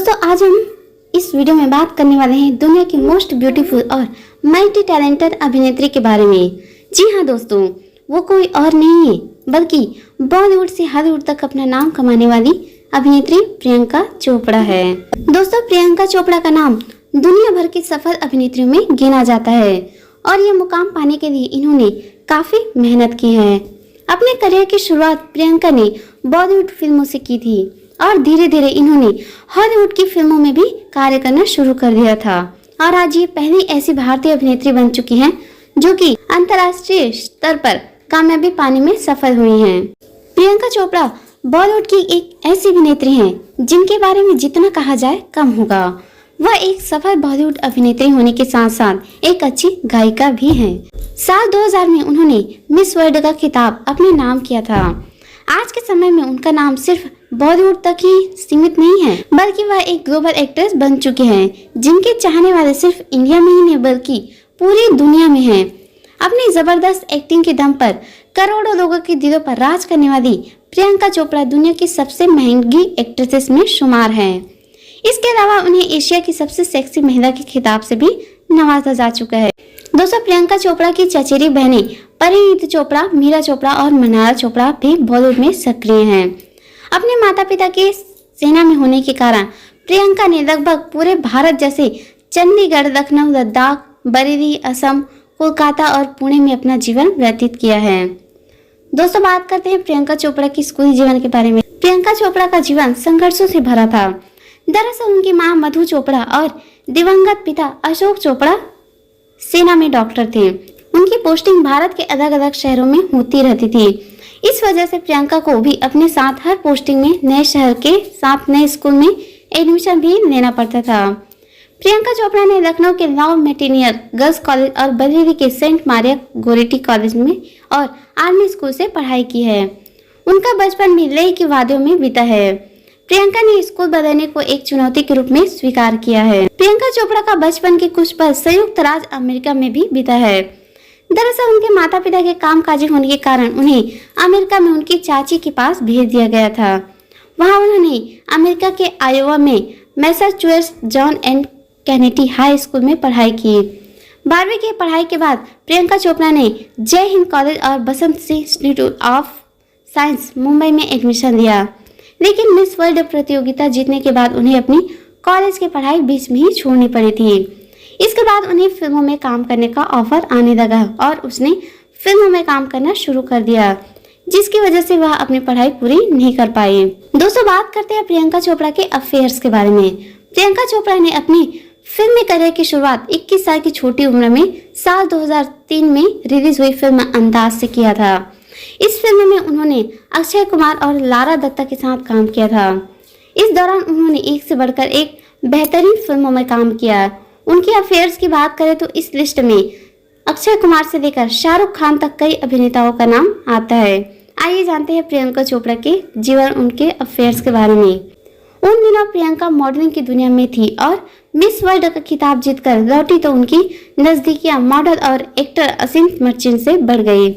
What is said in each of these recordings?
दोस्तों आज हम इस वीडियो में बात करने वाले हैं दुनिया की मोस्ट ब्यूटीफुल और मल्टी टैलेंटेड अभिनेत्री के बारे में। जी हाँ दोस्तों, वो कोई और नहीं है बल्कि बॉलीवुड से हॉलीवुड तक अपना नाम कमाने वाली अभिनेत्री प्रियंका चोपड़ा है। दोस्तों प्रियंका चोपड़ा का नाम दुनिया भर की सफल अभिनेत्रियों में गिना जाता है और ये मुकाम पाने के लिए इन्होंने काफी मेहनत की है। अपने करियर की शुरुआत प्रियंका ने बॉलीवुड फिल्मों से की थी और धीरे धीरे इन्होंने हॉलीवुड की फिल्मों में भी कार्य करना शुरू कर दिया था और आज ये पहली ऐसी भारतीय अभिनेत्री बन चुकी हैं जो कि अंतर्राष्ट्रीय स्तर पर कामयाबी पाने में सफल हुई हैं। प्रियंका चोपड़ा बॉलीवुड की एक ऐसी अभिनेत्री हैं जिनके बारे में जितना कहा जाए कम होगा। वह एक सफल बॉलीवुड अभिनेत्री होने के साथ साथ एक अच्छी गायिका भी हैं। साल 2000 में उन्होंने मिस वर्ल्ड का खिताब अपने नाम किया था। आज के समय में उनका नाम सिर्फ बॉलीवुड तक ही सीमित नहीं है बल्कि वह एक ग्लोबल एक्ट्रेस बन चुके हैं जिनके चाहने वाले सिर्फ इंडिया में ही नहीं बल्कि पूरी दुनिया में हैं। अपनी जबरदस्त एक्टिंग के दम पर करोड़ों लोगों के दिलों पर राज करने वाली प्रियंका चोपड़ा दुनिया की सबसे महंगी एक्ट्रेसेस में शुमार हैं। इसके अलावा उन्हें एशिया की सबसे सेक्सी महिला के खिताब से भी नवाजा जा चुका है। दोस्तों प्रियंका चोपड़ा की चचेरी बहनें परिणीति चोपड़ा, मीरा चोपड़ा और मनारा चोपड़ा भी बॉलीवुड में सक्रिय हैं। अपने माता पिता के सेना में होने के कारण प्रियंका ने लगभग पूरे भारत जैसे चंडीगढ़, लखनऊ, लद्दाख, बरेली, असम, कोलकाता और पुणे में अपना जीवन व्यतीत किया है। दोस्तों बात करते हैं प्रियंका चोपड़ा की स्कूली जीवन के बारे में। प्रियंका चोपड़ा का जीवन संघर्षों से भरा था। दरअसल उनकी मां मधु चोपड़ा और दिवंगत पिता अशोक चोपड़ा सेना में डॉक्टर थे। उनकी पोस्टिंग भारत के अलग अलग शहरों में होती रहती थी। इस वजह से प्रियंका को भी अपने साथ हर पोस्टिंग में नए शहर के साथ नए स्कूल में एडमिशन भी लेना पड़ता था। प्रियंका चोपड़ा ने लखनऊ के लॉ मेटेनियर गर्ल्स कॉलेज और बरेली के सेंट मारिया गोरेटी कॉलेज में और आर्मी स्कूल से पढ़ाई की है। उनका बचपन भी लेह की वादियों में बीता है। प्रियंका ने स्कूल बदलने को एक चुनौती के रूप में स्वीकार किया है। प्रियंका चोपड़ा का बचपन के कुछ पल संयुक्त राज्य अमेरिका में भी बीता है। दरअसल उनके माता पिता के कामकाजी होने के कारण उन्हें अमेरिका में उनकी चाची के पास भेज दिया गया था। वहां उन्होंने अमेरिका के आयोवा में Massachusetts John and Kennedy high school में पढ़ाई की। 12वीं की पढ़ाई के बाद प्रियंका चोपड़ा ने जय हिंद कॉलेज और Basant Singh institute of science Mumbai में एडमिशन लिया, लेकिन मिस वर्ल्ड प्रतियोगिता जीतने के बाद उन्हें अपनी कॉलेज की पढ़ाई बीच में ही छोड़नी पड़ी थी। इसके बाद उन्हें फिल्मों में काम करने का ऑफर आने लगा और उसने फिल्मों में काम करना शुरू कर दिया, जिसकी वजह से वह अपनी पढ़ाई पूरी नहीं कर पाई। दोस्तों बात करते हैं प्रियंका चोपड़ा के अफेयर्स के बारे में। प्रियंका चोपड़ा ने अपनी फिल्मी करियर की शुरुआत 21 साल की छोटी उम्र में साल 2003 में रिलीज हुई फिल्म अंदाज से किया था। इस फिल्म में उन्होंने अक्षय कुमार और लारा दत्ता के साथ काम किया था। इस दौरान उन्होंने एक से बढ़कर एक बेहतरीन फिल्मों में काम किया। उनके अफेयर्स की बात करें तो इस लिस्ट में अक्षय कुमार से लेकर शाहरुख खान तक कई अभिनेताओं का नाम आता है। आइए जानते हैं प्रियंका चोपड़ा के जीवन, उनके अफेयर्स के बारे में। उन दिनों प्रियंका मॉडलिंग की दुनिया में थी और मिस वर्ल्ड का खिताब जीतकर लौटी तो उनकी नजदीकियां मॉडल और एक्टर असीम मर्चेंट से बढ़ गई।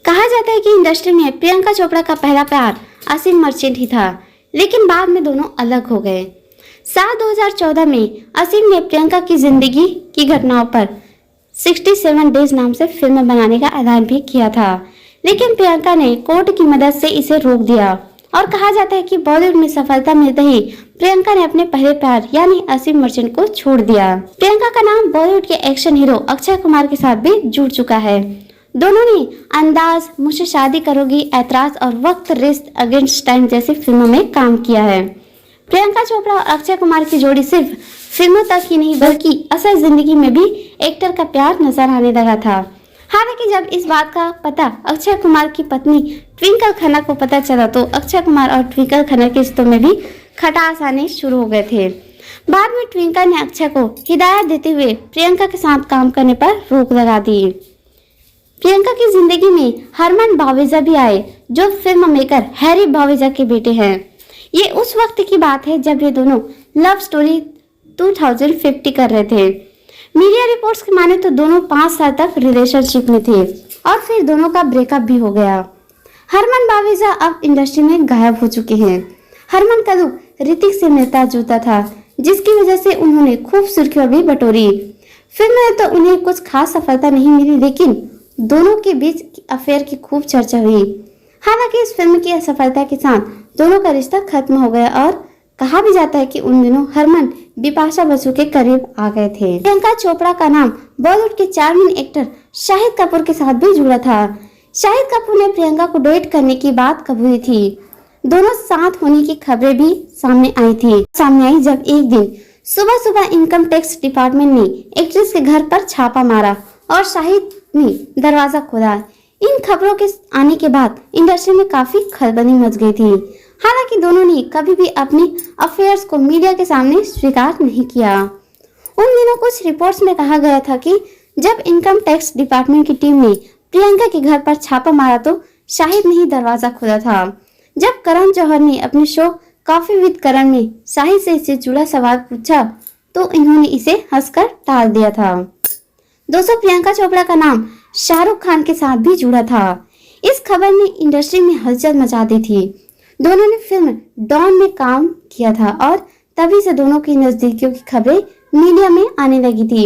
कहा जाता है कि इंडस्ट्री में प्रियंका चोपड़ा का पहला प्यार असीम मर्चेंट ही था, लेकिन बाद में दोनों अलग हो गए। साल 2014 में असीम ने प्रियंका की जिंदगी की घटनाओं पर 67 डेज नाम से फिल्म बनाने का ऐलान भी किया था, लेकिन प्रियंका ने कोर्ट की मदद से इसे रोक दिया और कहा जाता है कि बॉलीवुड में सफलता मिलते ही प्रियंका ने अपने पहले प्यार यानी असीम मर्चेंट को छोड़ दिया। प्रियंका का नाम बॉलीवुड के एक्शन हीरो अक्षय कुमार के साथ भी जुड़ चुका है। दोनों ने अंदाज, मुझसे शादी करोगी, ऐतराज और वक्त, रेस अगेंस्ट टाइम जैसी फिल्मों में काम किया है। प्रियंका चोपड़ा और अक्षय कुमार की जोड़ी सिर्फ फिल्मों तक ही नहीं बल्कि असल जिंदगी में भी एक्टर का प्यार नजर आने लगा था। हालांकि जब इस बात का पता अक्षय कुमार की पत्नी ट्विंकल खन्ना को पता चला तो अक्षय कुमार और ट्विंकल खन्ना के रिश्तों में भी खटास आने शुरू हो गए थे। बाद में ट्विंकल ने अक्षय को हिदायत देते हुए प्रियंका के साथ काम करने पर रोक लगा दी। प्रियंका की जिंदगी में हरमन बावेजा भी आए जो फिल्म मेकर हैरी बावेजा के बेटे हैं। ये उस वक्त की बात है जब ये दोनों लव स्टोरी 2050 कर रहे थे। मीडिया रिपोर्ट्स की माने तो दोनों 5 साल तक रिलेशनशिप में थे और फिर दोनों का ब्रेकअप भी हो गया। हरमन बावेजा अब इंडस्ट्री में गायब हो चुके हैं। हरमन का लुक ऋतिक से मिलता जुलता था, जिसकी वजह से उन्होंने खूब सुर्खियां भी बटोरी। फिल्म में तो उन्हें कुछ खास सफलता नहीं मिली, लेकिन दोनों के बीच अफेयर की खूब चर्चा हुई। हालांकि इस फिल्म की असफलता के साथ दोनों का रिश्ता खत्म हो गया और कहा भी जाता है कि उन दिनों हरमन बिपाशा बसु के करीब आ गए थे। प्रियंका चोपड़ा का नाम बॉलीवुड के चार्मिंग एक्टर शाहिद कपूर के साथ भी जुड़ा था। शाहिद कपूर ने प्रियंका को डेट करने की बात कबूली थी। दोनों साथ होने की खबरें भी सामने आई जब एक दिन सुबह सुबह इनकम टैक्स डिपार्टमेंट ने एक्ट्रेस के घर पर छापा मारा और शाहिद ने दरवाजा खोला। इन खबरों के आने के बाद इंडस्ट्री में काफी खलबली मच गई थी। हालांकि दोनों ने कभी भी अपने अफेयर्स को मीडिया के सामने स्वीकार नहीं किया। उन दिनों कुछ रिपोर्ट्स में कहा गया था कि जब इनकम टैक्स डिपार्टमेंट की टीम ने प्रियंका के घर पर छापा मारा तो शाहिद ने ही दरवाजा खोला था। जब करण जौहर ने अपने शो कॉफी विद करण में शाहिद से इससे जुड़ा सवाल पूछा तो इन्होंने इसे हंसकर टाल दिया था। दोस्तों, प्रियंका चोपड़ा का नाम शाहरुख खान के साथ भी जुड़ा था। इस खबर ने इंडस्ट्री में हलचल मचा दी थी। दोनों ने फिल्म डॉन में काम किया था और तभी से दोनों की नजदीकियों की खबरें मीडिया में आने लगी थी।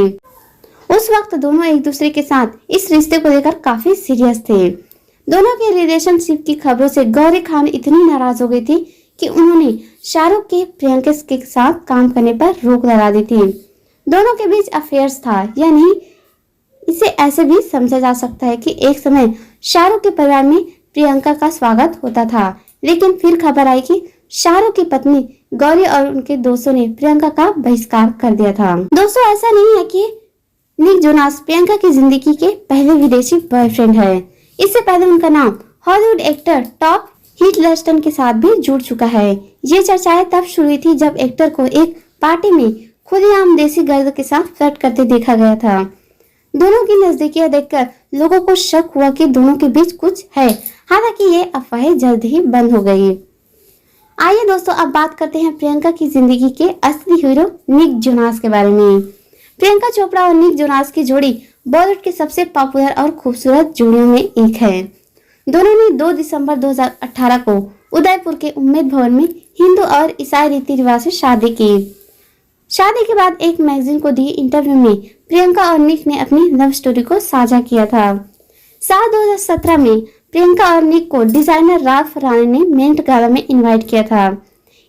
उस वक्त दोनों एक दूसरे के साथ इस रिश्ते को लेकर काफी सीरियस थे। दोनों के रिलेशनशिप की खबरों से गौरी खान इतनी नाराज हो गई थी कि उन्होंने शाहरुख के प्रियंका के साथ काम करने पर रोक लगा दी थी। दोनों के बीच अफेयर्स था या नहीं, इसे ऐसे भी समझा जा सकता है कि एक समय शाहरुख के परिवार में प्रियंका का स्वागत होता था, लेकिन फिर खबर आई कि शाहरुख की पत्नी गौरी और उनके दोस्तों ने प्रियंका का बहिष्कार कर दिया था। दोस्तों, ऐसा नहीं है कि निक जोनास प्रियंका की जिंदगी के पहले विदेशी बॉयफ्रेंड है। इससे पहले उनका नाम हॉलीवुड एक्टर टॉम हिडलस्टन के साथ भी जुड़ चुका है। ये चर्चाएं तब शुरू हुई थी जब एक्टर को एक पार्टी में खुलेआम देसी गर्द के साथ फ्लर्ट करते देखा गया था। दोनों की नजदीकियां देखकर लोगों को शक हुआ कि दोनों के बीच कुछ है। हालांकि ये अफवाहें जल्द ही बंद हो गई। आइए दोस्तों, अब बात करते हैं प्रियंका की जिंदगी के असली हीरो निक जोनास के बारे में। प्रियंका चोपड़ा और निक जोनास की जोड़ी बॉलीवुड के सबसे पॉपुलर और खूबसूरत जोड़ियों में एक है। दोनों ने 2 दिसंबर 2018 को उदयपुर के उम्मेद भवन में हिंदू और ईसाई रीति रिवाज से शादी की। शादी के बाद एक मैगजीन को दिए इंटरव्यू में प्रियंका और निक ने अपनी लव स्टोरी को साझा किया था। साल 2017 में प्रियंका और निक को डिजाइनर राल्फ राणे ने मेंट गाला में इनवाइट किया था।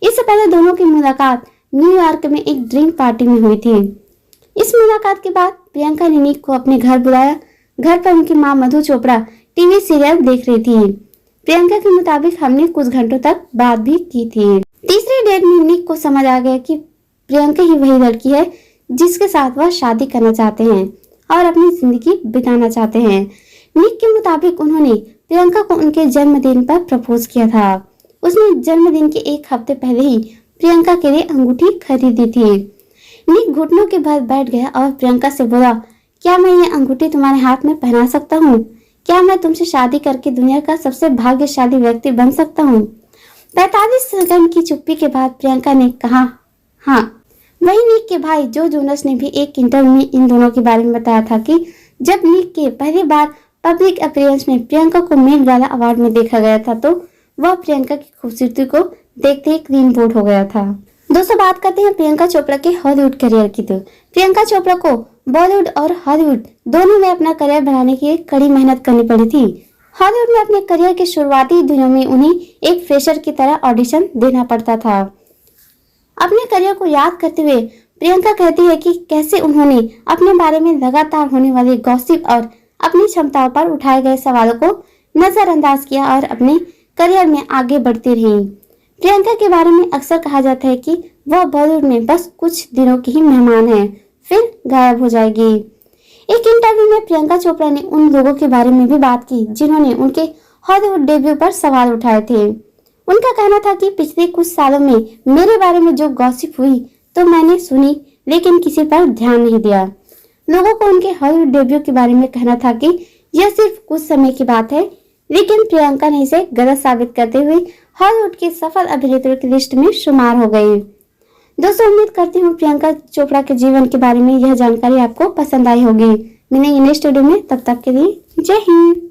इससे पहले दोनों की मुलाकात न्यूयॉर्क में एक ड्रिंक पार्टी में हुई थी। इस मुलाकात के बाद प्रियंका ने निक को अपने घर बुलाया। घर पर उनकी मां मधु चोपड़ा टीवी सीरियल देख रही थी। प्रियंका के मुताबिक हमने कुछ घंटों तक बात भी की थी। तीसरी डेट में निक को समझ आ गया कि प्रियंका ही वही लड़की है जिसके साथ वह शादी करना चाहते हैं और अपनी जिंदगी बिताना चाहते हैं। निक के मुताबिक उन्होंने प्रियंका को उनके जन्मदिन पर प्रपोज किया था। उसने जन्मदिन के एक हफ्ते पहले ही प्रियंका के लिए अंगूठी खरीदी थी। निक घुटनों के बल बैठ गया और प्रियंका से बोला, क्या मैं ये अंगूठी तुम्हारे हाथ में पहना सकता हूँ? क्या मैं तुमसे शादी करके दुनिया का सबसे भाग्यशाली व्यक्ति बन सकता हूँ? 45 सेकंड की चुप्पी के बाद प्रियंका ने कहा हाँ। वही निक के भाई जो जोनस ने भी एक इंटरव्यू में इन दोनों के बारे में बताया था कि जब निक के पहली बार पब्लिक अपीयरेंस में प्रियंका को मेट गाला अवार्ड में देखा गया था तो वह प्रियंका की खूबसूरती को देखते ही क्लीन बोल्ड हो गया था। दोस्तों, बात करते हैं प्रियंका चोपड़ा के हॉलीवुड करियर की। तो प्रियंका चोपड़ा को बॉलीवुड और हॉलीवुड दोनों में अपना करियर बनाने की कड़ी मेहनत करनी पड़ी थी। हॉलीवुड में अपने करियर के शुरुआती दिनों में उन्हें एक फ्रेशर की तरह ऑडिशन देना पड़ता था। अपने करियर को याद करते हुए प्रियंका कहती है कि कैसे उन्होंने अपने बारे में लगातार होने वाले गॉसिप और अपनी क्षमताओं पर उठाए गए सवालों को नजरअंदाज किया और अपने करियर में आगे बढ़ती रही। प्रियंका के बारे में अक्सर कहा जाता है कि वह बॉलीवुड में बस कुछ दिनों की ही मेहमान है, फिर गायब हो जाएगी। एक इंटरव्यू में प्रियंका चोपड़ा ने उन लोगों के बारे में भी बात की जिन्होंने उनके हॉलीवुड डेब्यू पर सवाल उठाए थे। उनका कहना था कि पिछले कुछ सालों में मेरे बारे में जो गॉसिप हुई तो मैंने सुनी, लेकिन किसी पर ध्यान नहीं दिया। लोगों को उनके हॉलीवुड डेब्यू के बारे में कहना था कि यह सिर्फ कुछ समय की बात है, लेकिन प्रियंका ने इसे गलत साबित करते हुए हॉलीवुड की सफल अभिनेत्रियों की लिस्ट में शुमार हो गई। दोस्तों, उम्मीद करती हूँ प्रियंका चोपड़ा के जीवन के बारे में यह जानकारी आपको पसंद आई होगी। मिलेंगे नेक्स्ट वीडियो में, तब तक के लिए जय हिंद।